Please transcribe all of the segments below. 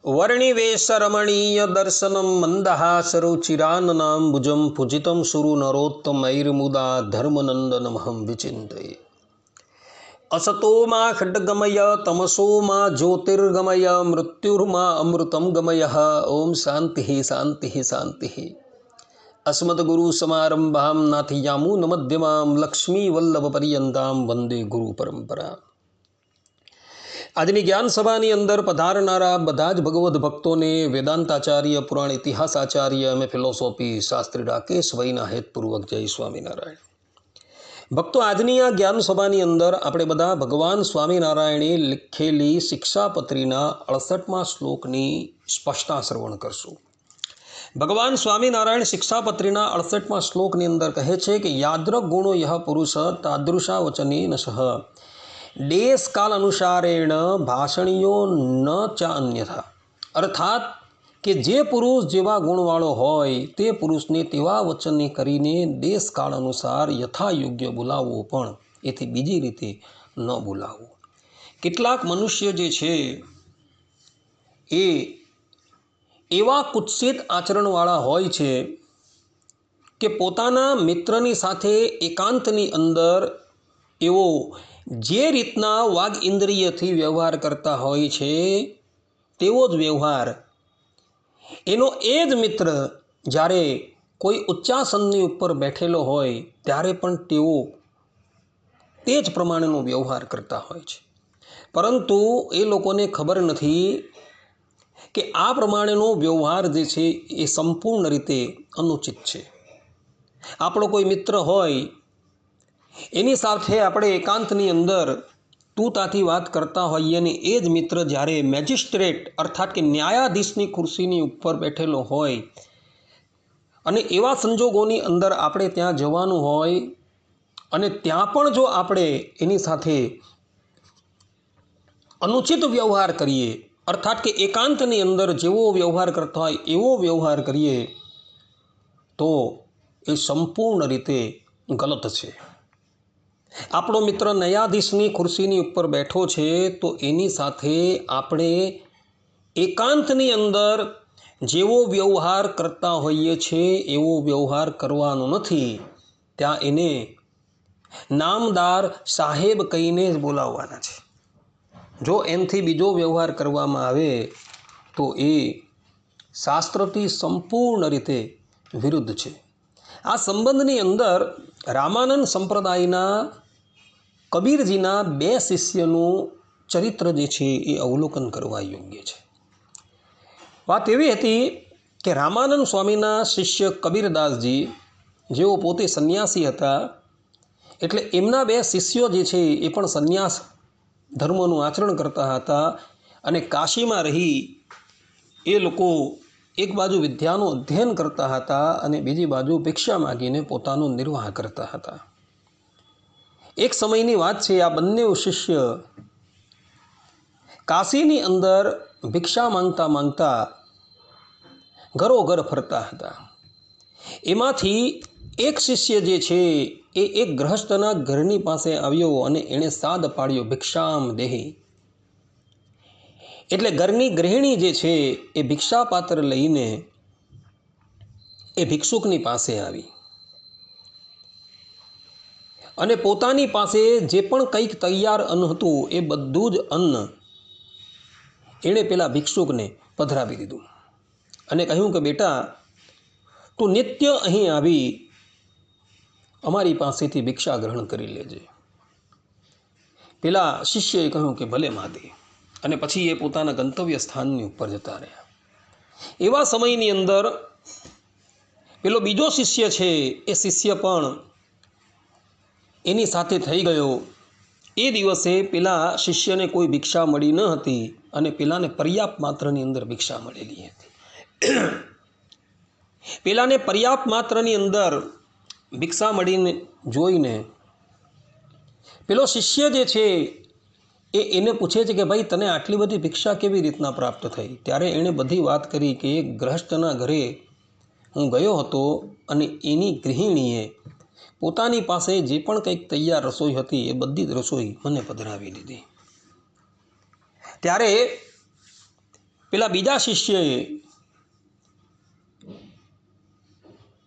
वर्णिवेशरमणीय दर्शनं मन्दहासरुचिराननाम्बुजं पूजितं सुरनरोत्तमैर्मुदा धर्मनन्दनमहं विचिन्तये। असतो मा खड्गमय तमसो मा ज्योतिर्गमय मृत्युर्मा अमृतं गमयः। ओम शांति शांति शांति। अस्मद्गुरुसमारम्भां नाथयामुनमध्यमां लक्ष्मीवल्लभपर्यन्तां वंदे गुरु परंपरा। આજની જ્ઞાન સભાની અંદર પધારનારા બધા જ ભગવદ્ ભક્તોને વેદાંતાચાર્ય, પુરાણ ઇતિહાસાચાર્ય અને ફિલોસોફી શાસ્ત્રી રાકેશભાઈ ના હેતપૂર્વક જય સ્વામિનારાયણ। ભક્તો, આજની આ જ્ઞાન સભાની અંદર આપણે બધા ભગવાન સ્વામિનારાયણે લખેલી શિક્ષાપત્રીના 68મા શ્લોકની સ્પષ્ટતા શ્રવણ કરશું। ભગવાન સ્વામિનારાયણ શિક્ષાપત્રીના 68મા શ્લોકની અંદર કહે છે કે યાદ્રક ગુણો યહ પુરુષ તાદૃશા વચનેન સહ देश काल अनुसारेण भाषणीयो न चा अन्यथा। अर्थात कि जे पुरुष जेवा गुणवाळो होय ते पुरुषने तेवा वचने करीने देश काल अनुसार यथा योग्य बोलावो, पण एथी बीजी रीते न बोलावो। કેટલાક મનુષ્ય જે છે એ એવા કુત્સિત આચરણવાળા હોય છે કે પોતાના મિત્રની સાથે એકાંતની અંદર એવો જે રીતના વાગ ઇન્દ્રિયથી વ્યવહાર કરતા હોય છે તેવો જ વ્યવહાર એનો એ જ મિત્ર જ્યારે કોઈ ઉચ્ચાસનની ઉપર બેઠેલો હોય ત્યારે પણ તેઓ તે જ પ્રમાણેનો વ્યવહાર કરતા હોય છે। પરંતુ એ લોકોને ખબર નથી કે આ પ્રમાણેનો વ્યવહાર જે છે એ સંપૂર્ણ રીતે અનુચિત છે। આપણો કોઈ મિત્ર હોય એની સાથે આપણે એકાંતની અંદર તૂતાથી વાત કરતા હોઈએ અને એ જ મિત્ર જ્યારે મેજિસ્ટ્રેટ અર્થાત કે ન્યાયાધીશની ખુરશીની ઉપર બેઠેલો હોય અને એવા સંજોગોની અંદર આપણે ત્યાં જવાનું હોય અને ત્યાં પણ જો આપણે એની સાથે અનુચિત વ્યવહાર કરીએ અર્થાત કે એકાંતની અંદર જેવો વ્યવહાર કરતા હોય એવો વ્યવહાર કરીએ તો એ સંપૂર્ણ રીતે ગલત છે। આપણો મિત્ર ન્યાયાધીશની ખુરશીની ઉપર બેઠો છે તો એની સાથે આપણે એકાંતની અંદર જેવો વ્યવહાર કરતા હોઈએ છીએ એવો વ્યવહાર કરવાનો નથી। ત્યાં એને નામદાર સાહેબ કહીને જ બોલાવવાના છે। જો એમથી બીજો વ્યવહાર કરવામાં આવે તો એ શાસ્ત્રથી સંપૂર્ણ રીતે વિરુદ્ધ છે। આ સંબંધની અંદર રામાનંદ સંપ્રદાયના કબીરજીના 2 શિષ્યનું ચરિત્ર જે છે એ અવલોકન કરવા યોગ્ય છે। વાત એવી હતી કે રામાનંદ સ્વામીના શિષ્ય કબીરદાસજી જેઓ પોતે સંન્યાસી હતા, એટલે એમના 2 શિષ્યો જે છે એ પણ સંન્યાસ ધર્મનું આચરણ કરતા હતા અને કાશીમાં રહી એ લોકો એક બાજુ વિદ્યાનું અધ્યયન કરતા હતા અને બીજી બાજુ ભિક્ષા માગીને પોતાનો નિર્વાહ કરતા હતા। એક સમયની વાત છે, આ બંને શિષ્ય કાશીની અંદર ભિક્ષા માંગતા માંગતા ઘરોઘર ફરતા હતા। એમાંથી એક શિષ્ય જે છે એ એક ગૃહસ્થના ઘરની પાસે આવ્યો અને એણે સાદ પાડ્યો ભિક્ષામ દેહી। એટલે ઘરની ગૃહિણી જે છે એ ભિક્ષાપાત્ર લઈને એ ભિક્ષુકની પાસે આવી અને પોતાની પાસે જે પણ કંઈક તૈયાર અન્ન હતું એ બધું જ અન્ન એણે પેલા ભિક્ષુકને પધરાવી દીધું અને કહ્યું કે બેટા, તું નિત્ય અહીં આવી અમારી પાસેથી ભિક્ષા ગ્રહણ કરી લેજે। પેલા શિષ્યએ કહ્યું કે ભલે માતે, અને પછી એ પોતાના ગંતવ્ય સ્થાનની ઉપર જતા રહ્યા। એવા સમયની અંદર પેલો બીજો શિષ્ય છે એ શિષ્ય પણ એની સાથે થઈ ગયો। એ દિવસે પેલા શિષ્યને કોઈ ભિક્ષા મળી ન હતી અને પેલાને પર્યાપ્ત માત્રની અંદર ભિક્ષા મળેલી હતી। પેલાને પર્યાપ્ત માત્રની અંદર ભિક્ષા મળીને જોઈને પેલો શિષ્ય જે છે એને પૂછે છે કે ભાઈ, તને આટલી બધી ભિક્ષા કેવી રીતના પ્રાપ્ત થઈ? ત્યારે એણે બધી વાત કરી કે એક ગૃહસ્થના ઘરે હું ગયો હતો અને એની ગૃહિણીએ પોતાની પાસે જે પણ કંઈક તૈયાર રસોઈ હતી એ બધી જ રસોઈ મને પધરાવી દીધી। ત્યારે પેલા બીજા શિષ્યએ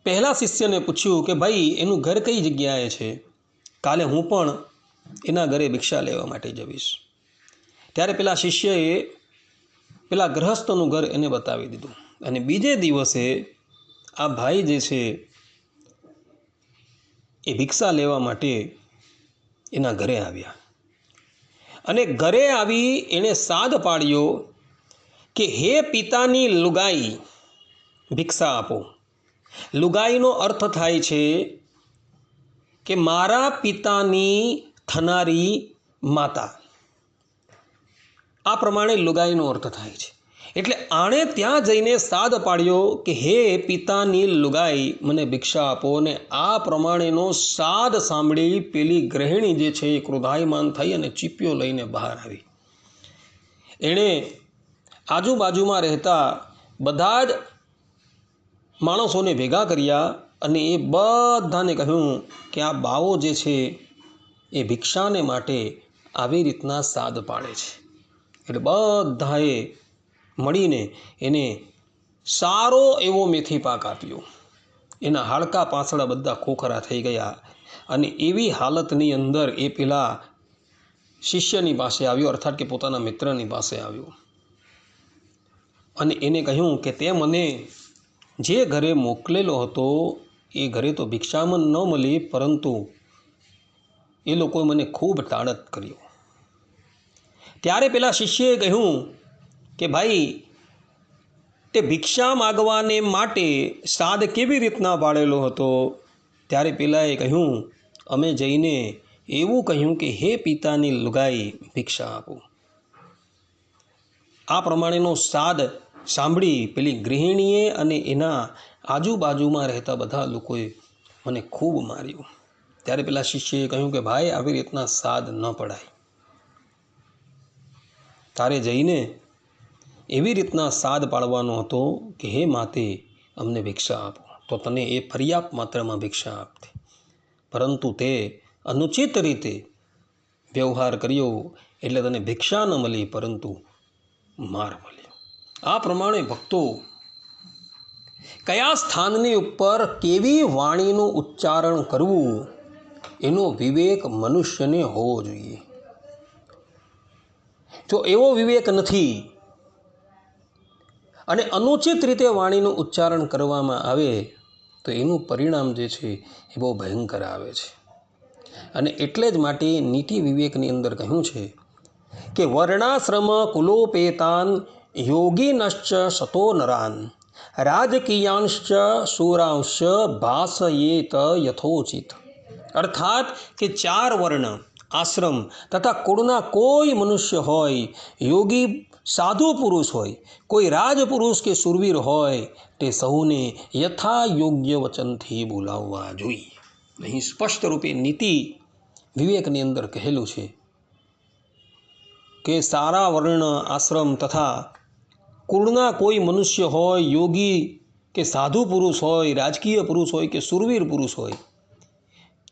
પહેલા શિષ્યને પૂછ્યું કે ભાઈ એનું ઘર કઈ જગ્યાએ છે, કાલે હું પણ એના ઘરે ભિક્ષા લેવા માટે જઈશ. ત્યારે પેલા શિષ્યએ પેલા ગૃહસ્થનું ઘર એને બતાવી દીધું અને બીજે દિવસે આ ભાઈ જે છે એ ભિક્ષા લેવા માટે એના ઘરે આવ્યા અને ઘરે આવી એણે સાદ પાડ્યો કે હે પિતાની લુગાઈ ભિક્ષા આપો. લુગાઈનો અર્થ થાય છે કે મારા પિતાની થનારી માતા. આ પ્રમાણે લુગાઈનો અર્થ થાય છે. એટલે આણે ત્યાં જઈને સાદ પાડ્યો કે હે પિતાની લુગાઈ મને ભિક્ષા આપો. અને આ પ્રમાણેનો સાદ સાંભળી પેલી ગૃહિણી જે છે એ ક્રોધાયમાન થઈ અને ચીપિયો લઈને બહાર આવી. એણે આજુબાજુમાં રહેતા બધા જ માણસોને ભેગા કર્યા અને એ બધાને કહ્યું કે આ બાવો જે છે એ ભિક્ષાને માટે આવી રીતના સાદ પાડે છે. એટલે બધાએ મળીને એને સારો એવો મેથી પાક આપ્યો. એના હાડકા પાસળા બધા ખોખરા થઈ ગયા અને એવી હાલતની અંદર એ પેલા શિષ્યની પાસે આવ્યો, અર્થાત કે પોતાના મિત્રની પાસે આવ્યો અને એને કહ્યું કે તે મને જે ઘરે મોકલેલો હતો એ ઘરે તો ભિક્ષામાં ન મળી, પરંતુ એ લોકોએ મને ખૂબ તાડત કર્યો. ત્યારે પેલા શિષ્યએ કહ્યું કે ભાઈ તે ભિક્ષા માગવાને માટે સાદ કેવી રીતના પાડેલો હતો? ત્યારે પેલાએ કહ્યું અમે જઈને એવું કહ્યું કે હે પિતાની લુગાઈ ભિક્ષા આપો. આ પ્રમાણેનો સાદ સાંભળી પેલી ગૃહિણીએ અને એના આજુબાજુમાં રહેતા બધા લોકોએ મને ખૂબ માર્યો. ત્યારે પેલા શિષ્યએ કહ્યું કે ભાઈ આવી રીતના સાદ ન પડાય. તારે જઈને એવી રીતના સાદ પાડવાનો હતો કે હે માતે અમને ભિક્ષા આપો, તો તને એ પર્યાપ્ત માત્રામાં ભિક્ષા આપતી. પરંતુ તે અનુચિત રીતે વ્યવહાર કર્યો એટલે તને ભિક્ષા ન મળી, પરંતુ માર મળ્યો. આ પ્રમાણે ભક્તો કયા સ્થાનની ઉપર કેવી વાણીનું ઉચ્ચારણ કરવું એનો વિવેક મનુષ્યને હોવો જોઈએ. જો એવો વિવેક નથી અને અનુચિત રીતે વાણીનું ઉચ્ચારણ કરવામાં આવે તો એનું પરિણામ જે છે એ બહુ ભયંકર આવે છે. અને એટલે જ માટે નીતિ વિવેકની અંદર કહ્યું છે કે વર્ણાશ્રમ કુલોપેતાન યોગીનશ્ચ સતો નરાન રાજકીયાંશ્ચ શૂરાંશ્ચ ભાસયેત યથોચિત. અર્થાત કે 4 વર્ણ આશ્રમ તથા કુળના કોઈ મનુષ્ય હોય, યોગી સાધુ પુરુષ હોય, કોઈ રાજપુરુષ કે સુરવીર હોય, તે સહુને યથા યોગ્ય વચનથી બોલાવવા જોઈએ. અહીં સ્પષ્ટ રૂપે નીતિ વિવેકની અંદર કહેલું છે કે સારા વર્ણ આશ્રમ તથા કુળના કોઈ મનુષ્ય હોય, યોગી કે સાધુ પુરુષ હોય, રાજકીય પુરુષ હોય કે સુરવીર પુરુષ હોય,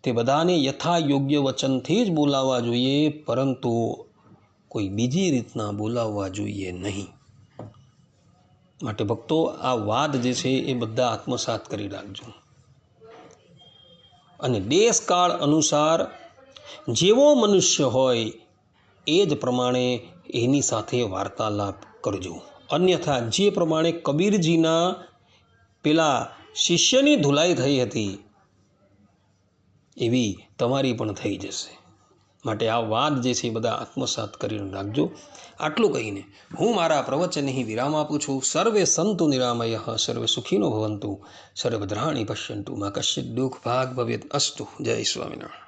તે બધાને યથા યોગ્ય વચનથી જ બોલાવવા જોઈએ, પરંતુ કોઈ બીજી રીતના બોલાવવા જોઈએ નહીં. માટે ભક્તો આ વાત જે છે એ બધા આત્મસાત કરી રાખજો અને દેશકાળ અનુસાર જેવો મનુષ્ય હોય એ જ પ્રમાણે એની સાથે વાર્તાલાપ કરજો. અન્યથા જે પ્રમાણે કબીરજીના પેલા શિષ્યની ધુલાઈ થઈ હતી એવી તમારી પણ થઈ જશે. માટે આ વાત જે છે એ બધા આત્મસાત કરીને રાખજો. આટલું કહીને હું મારા પ્રવચન અહીં વિરામ આપું છું. સર્વે સંતુ નિરામયઃ, સર્વે સુખીનો ભવંતુ, સર્વદ્રાણી પશ્યન્તુ, મા કશ્ચિદ દુઃખ ભાગ ભવેદ અસ્તુ. જય સ્વામિનારાયણ.